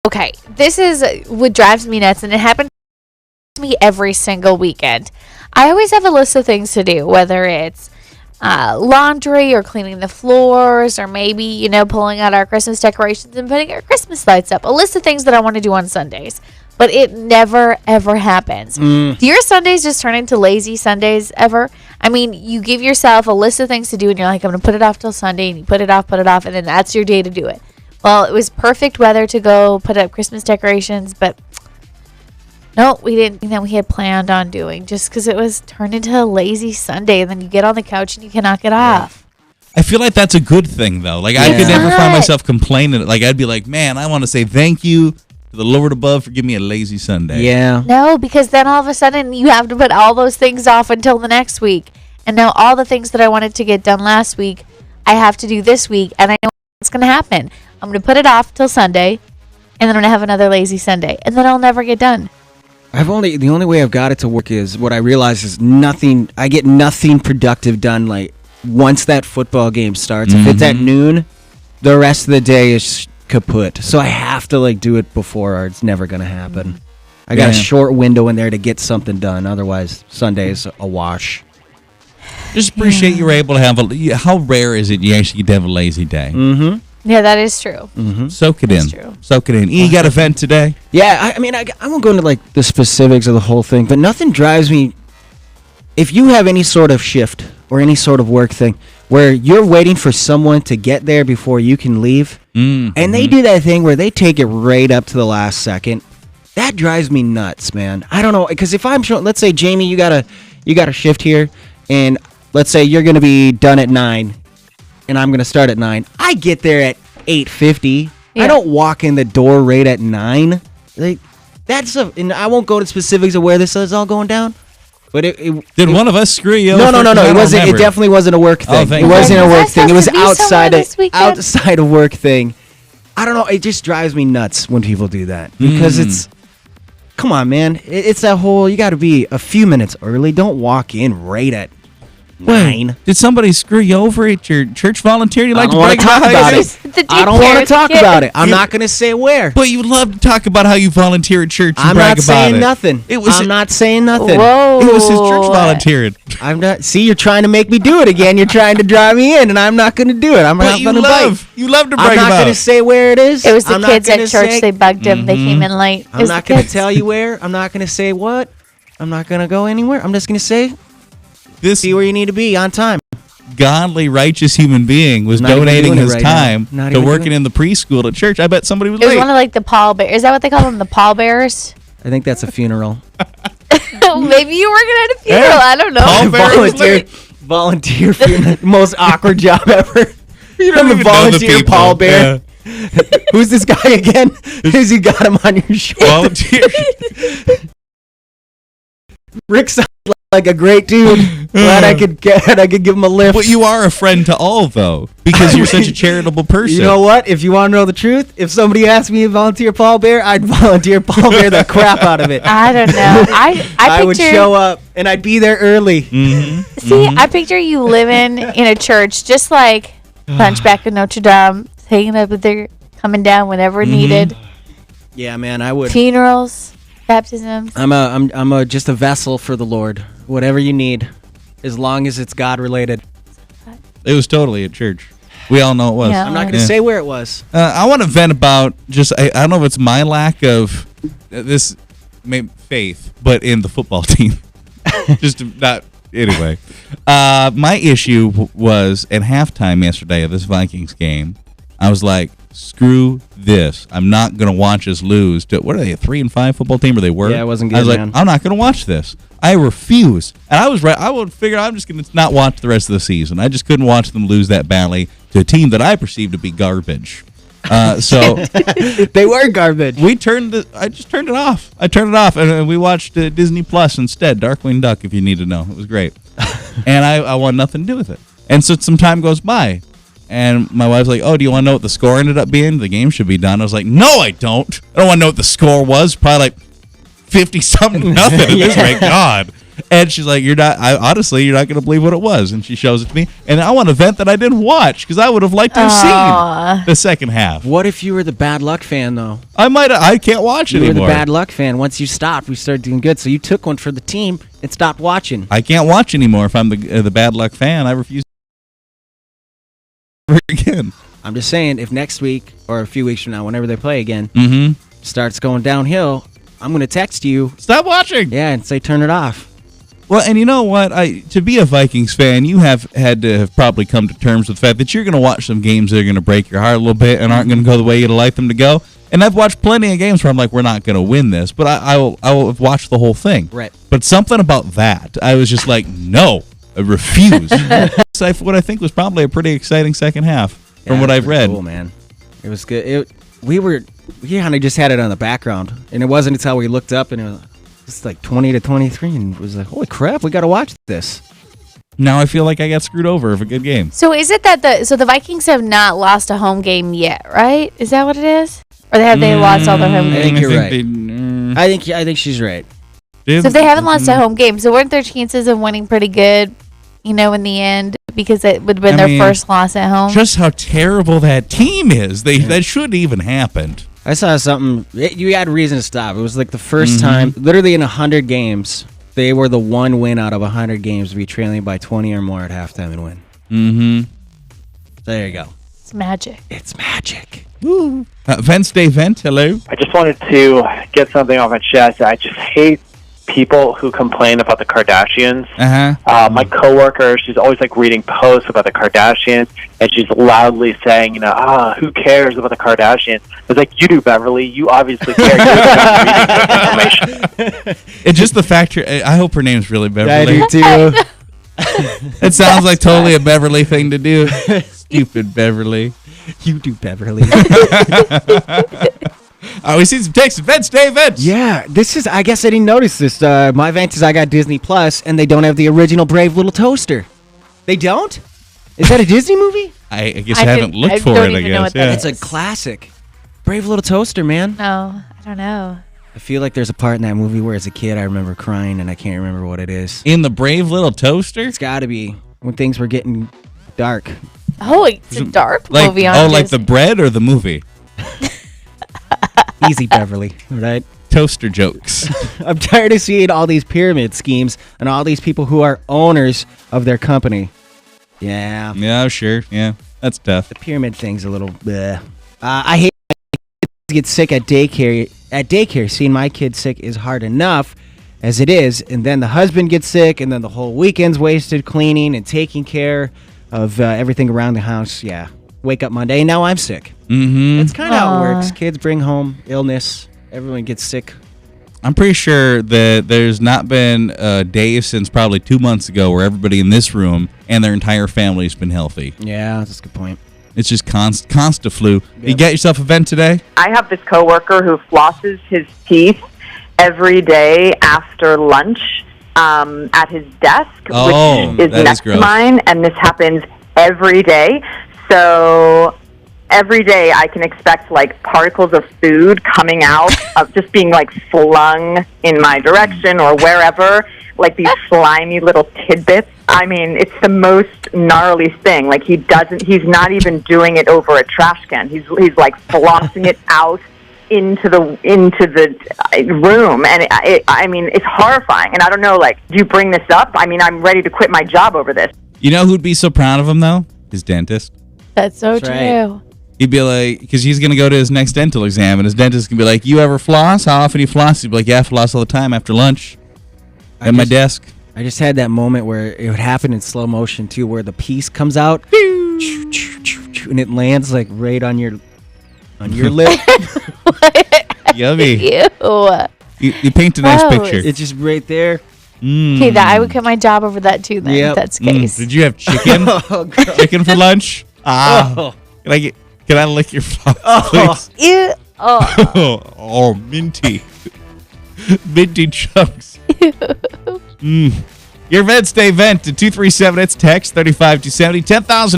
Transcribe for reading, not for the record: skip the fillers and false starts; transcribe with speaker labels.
Speaker 1: Okay, this is what drives me nuts, and it happens to me every single weekend. I always have a list of things to do, whether it's laundry or cleaning the floors, or maybe, pulling out our Christmas decorations and putting our Christmas lights up. A list of things that I want to do on Sundays. But it never, ever happens. Do your Sundays just turn into lazy Sundays ever? I mean, you give yourself a list of things to do, and you're like, I'm going to put it off till Sunday, and you put it off, and then that's your day to do it. Well, it was perfect weather to go put up Christmas decorations, but no, we didn't think that we had planned on doing, just because it was turned into a lazy Sunday, and then you get on the couch and you cannot get off.
Speaker 2: I feel like that's a good thing, though. Like, I could never find myself complaining. Like, I'd be like, man, I want to say thank you to the Lord above for giving me a lazy Sunday.
Speaker 3: Yeah.
Speaker 1: No, because then all of a sudden you have to put all those things off until the next week. And now all the things that I wanted to get done last week, I have to do this week. And I know what's going to happen. I'm going to put it off till Sunday, and then I'm going to have another lazy Sunday. And then I'll never get done.
Speaker 3: The only way I've got it to work is what I realize is I get nothing productive done like once that football game starts. If it's at noon, the rest of the day is kaput. So I have to do it before, or it's never going to happen. I got a short window in there to get something done. Otherwise, Sunday's a wash.
Speaker 2: Just appreciate you were able to have how rare is it you actually get to have a lazy day?
Speaker 1: Yeah, that is true.
Speaker 2: Soak it in.
Speaker 1: True.
Speaker 2: Soak it in. You got a vent today?
Speaker 3: Yeah, I won't go into the specifics of the whole thing, but nothing drives me. If you have any sort of shift or any sort of work thing where you're waiting for someone to get there before you can leave, and they do that thing where they take it right up to the last second, that drives me nuts, man. I don't know, because if I'm showing, let's say, Jamie, you got a shift here, and let's say you're going to be done at 9, and I'm going to start at 9. I get there at 8:50. Yeah. I don't walk in the door right at 9. And I won't go to specifics of where this is all going down. But
Speaker 2: did one of us screw you?
Speaker 3: No. It wasn't. It definitely wasn't a work thing. It wasn't a work thing. It was outside of work thing. I don't know. It just drives me nuts when people do that, because it's. Come on, man. It's that whole. You got to be a few minutes early. Don't walk in right at 9.
Speaker 2: Did somebody screw you over at your church volunteer? You like to brag about
Speaker 3: it? I don't want to talk about it. I'm not going to say where.
Speaker 2: But you love to talk about how you volunteer at church. And brag about it.
Speaker 3: I'm not saying nothing.
Speaker 1: Whoa.
Speaker 2: It was his church volunteering.
Speaker 3: I'm not. See, you're trying to make me do it again. You're trying to drive me in, and I'm not going to do it.
Speaker 2: You love to brag about it.
Speaker 3: I'm not going to say where it is.
Speaker 1: It was the kids at church. They bugged him. They came in late.
Speaker 3: I'm not going to tell you where. I'm not going to say what. I'm not going to go anywhere. I'm just going to say. See where you need to be on time.
Speaker 2: Godly, righteous human being was donating his time to working in the preschool at church. I bet somebody was late.
Speaker 1: It was one of the pallbearers. Is that what they call them? The pallbearers?
Speaker 3: I think that's a funeral.
Speaker 1: Maybe you working at a funeral. I don't know.
Speaker 3: Volunteer funeral. Most awkward job ever.
Speaker 2: You don't even
Speaker 3: volunteer
Speaker 2: know the
Speaker 3: pallbearer. Yeah. Who's this guy again? Who's you got him on your shoulder?
Speaker 2: Volunteer.
Speaker 3: Rick sounds like a great dude. Glad I could give him a lift.
Speaker 2: But you are a friend to all, though, because you're such a charitable person.
Speaker 3: You know what? If you want to know the truth, if somebody asked me to volunteer pallbearer, I'd volunteer pallbearer the crap out of it.
Speaker 1: I don't know. I
Speaker 3: would show up, and I'd be there early.
Speaker 1: See, I picture you living in a church, just like Hunchback of Notre Dame, hanging up with their coming down whenever needed.
Speaker 3: Yeah, man, I would.
Speaker 1: Funerals. Baptisms.
Speaker 3: I'm just a vessel for the Lord. Whatever you need, as long as it's God related.
Speaker 2: It was totally at church. We all know it was.
Speaker 1: Yeah.
Speaker 3: I'm not going to say where it was.
Speaker 2: I want to vent about I don't know if it's my lack of faith, but in the football team. Just not anyway. My issue was at halftime yesterday of this Vikings game. I was like, screw this. I'm not going to watch us lose. What are they, a 3-5 football team? Or they were?
Speaker 3: Yeah, it wasn't good,
Speaker 2: I was
Speaker 3: man.
Speaker 2: like, I'm not going to watch this. I refuse. And I was right. I would figure I'm just going to not watch the rest of the season. I just couldn't watch them lose that badly to a team that I perceived to be garbage. So
Speaker 3: they were garbage.
Speaker 2: I just turned it off. I turned it off, and we watched Disney Plus instead. Darkwing Duck, if you need to know. It was great. And I want nothing to do with it. And so some time goes by. And my wife's like, oh, do you want to know what the score ended up being? The game should be done. I was like, no, I don't. I don't want to know what the score was. Probably like 50-something nothing at this rate. God. And she's like, you're not going to believe what it was. And she shows it to me. And I want a vent that I didn't watch because I would have liked to have seen the second half.
Speaker 3: What if you were the bad luck fan, though?
Speaker 2: I can't watch
Speaker 3: You
Speaker 2: anymore.
Speaker 3: were the bad luck fan. Once you stopped, we started doing good. So you took one for the team and stopped watching.
Speaker 2: I can't watch anymore if I'm the bad luck fan. I refuse again.
Speaker 3: I'm just saying, if next week or a few weeks from now, whenever they play again, starts going downhill, I'm going to text you.
Speaker 2: Stop watching.
Speaker 3: Yeah, and say turn it off.
Speaker 2: Well, and you know what? To be a Vikings fan, you have had to have probably come to terms with the fact that you're going to watch some games that are going to break your heart a little bit and aren't going to go the way you'd like them to go. And I've watched plenty of games where I'm like, we're not going to win this, but I will have watched the whole thing.
Speaker 3: Right.
Speaker 2: But something about that, I was just like, no, I refuse. So what I think was probably a pretty exciting second half from what I've read.
Speaker 3: Cool, man. It was good. We kind of just had it on the background, and it wasn't until we looked up and it was just like 20-23, and it was like, holy crap, we got to watch this.
Speaker 2: Now I feel like I got screwed over of a good game.
Speaker 1: So is it that the Vikings have not lost a home game yet, right? Is that what it is? Or have they lost all their home
Speaker 3: I
Speaker 1: games?
Speaker 3: think you're right. I think she's right.
Speaker 1: So if they haven't lost a home game, so weren't their chances of winning pretty good, in the end, because it would have been their first loss at home?
Speaker 2: Just how terrible that team is. That shouldn't even happened.
Speaker 3: I saw something. You had a reason to stop. It was like the first time, literally in 100 games, they were the one win out of 100 games to be trailing by 20 or more at halftime and win.
Speaker 2: Mm-hmm.
Speaker 3: There you go.
Speaker 1: It's magic.
Speaker 3: It's magic.
Speaker 2: Woo. VENTSDAY Vent, hello.
Speaker 4: I just wanted to get something off my chest. I just hate people who complain about the Kardashians. My coworker, she's always like reading posts about the Kardashians, and she's loudly saying, who cares about the Kardashians? It's like, you do, Beverly. You obviously care. You're the one reading this information.
Speaker 2: It's just the fact. I hope her name's really Beverly.
Speaker 3: I do too.
Speaker 2: It sounds like totally a Beverly thing to do. Stupid Beverly.
Speaker 3: You do, Beverly.
Speaker 2: We see some texts. VENTSDAY Vent.
Speaker 3: Yeah, I guess I didn't notice this. My vent is I got Disney Plus, and they don't have the original Brave Little Toaster. They don't? Is that a Disney movie?
Speaker 2: I guess I haven't looked for it, I guess. Yeah.
Speaker 3: It's a classic. Brave Little Toaster, man.
Speaker 1: No, I don't know.
Speaker 3: I feel like there's a part in that movie where as a kid I remember crying, and I can't remember what it is.
Speaker 2: In the Brave Little Toaster?
Speaker 3: It's got to be when things were getting dark.
Speaker 1: Oh, it's a dark movie on
Speaker 2: Disney.
Speaker 1: Disney.
Speaker 2: Like the bread or the movie?
Speaker 3: Easy, Beverly, right?
Speaker 2: Toaster jokes.
Speaker 3: I'm tired of seeing all these pyramid schemes and all these people who are owners of their company. Yeah.
Speaker 2: Yeah, sure. Yeah, that's tough.
Speaker 3: The pyramid thing's a little bleh. I hate kids get sick at daycare. At daycare, seeing my kid sick is hard enough as it is, and then the husband gets sick, and then the whole weekend's wasted cleaning and taking care of everything around the house. Yeah. Wake up Monday, and now I'm sick.
Speaker 2: Mm-hmm.
Speaker 3: That's kind of how it works. Kids bring home illness. Everyone gets sick.
Speaker 2: I'm pretty sure that there's not been a day since probably 2 months ago where everybody in this room and their entire family's been healthy.
Speaker 3: Yeah, that's a good point.
Speaker 2: It's just constant flu. Yep. You get yourself a vent today?
Speaker 5: I have this coworker who flosses his teeth every day after lunch at his desk, which is next to mine, and this happens every day. So every day I can expect like particles of food coming out of just being like flung in my direction or wherever, like these slimy little tidbits. I mean, it's the most gnarly thing. Like he's not even doing it over a trash can. He's like flossing it out into the room, and I mean, it's horrifying. And I don't know, like, do you bring this up? I mean, I'm ready to quit my job over this.
Speaker 2: You know who'd be so proud of him though? His dentist.
Speaker 1: That's so true.
Speaker 3: Right.
Speaker 2: He'd be like, because he's going to go to his next dental exam, and his dentist can be like, you ever floss? How often do you floss? He'd be like, yeah, I floss all the time after lunch at my desk.
Speaker 3: I just had that moment where it would happen in slow motion, too, where the piece comes out, and it lands, like, right on your lip.
Speaker 2: Yummy.
Speaker 1: Ew.
Speaker 2: You paint a nice picture.
Speaker 3: It's just right there.
Speaker 1: Okay, I would quit my job over that, too, then, if that's the case.
Speaker 2: Did you have chicken? Chicken for lunch? Can I lick your floss, please?
Speaker 1: Ew.
Speaker 2: Oh, minty. Minty chunks. Your VENTSDAY Vent to 237. It's text 35270. 10,000.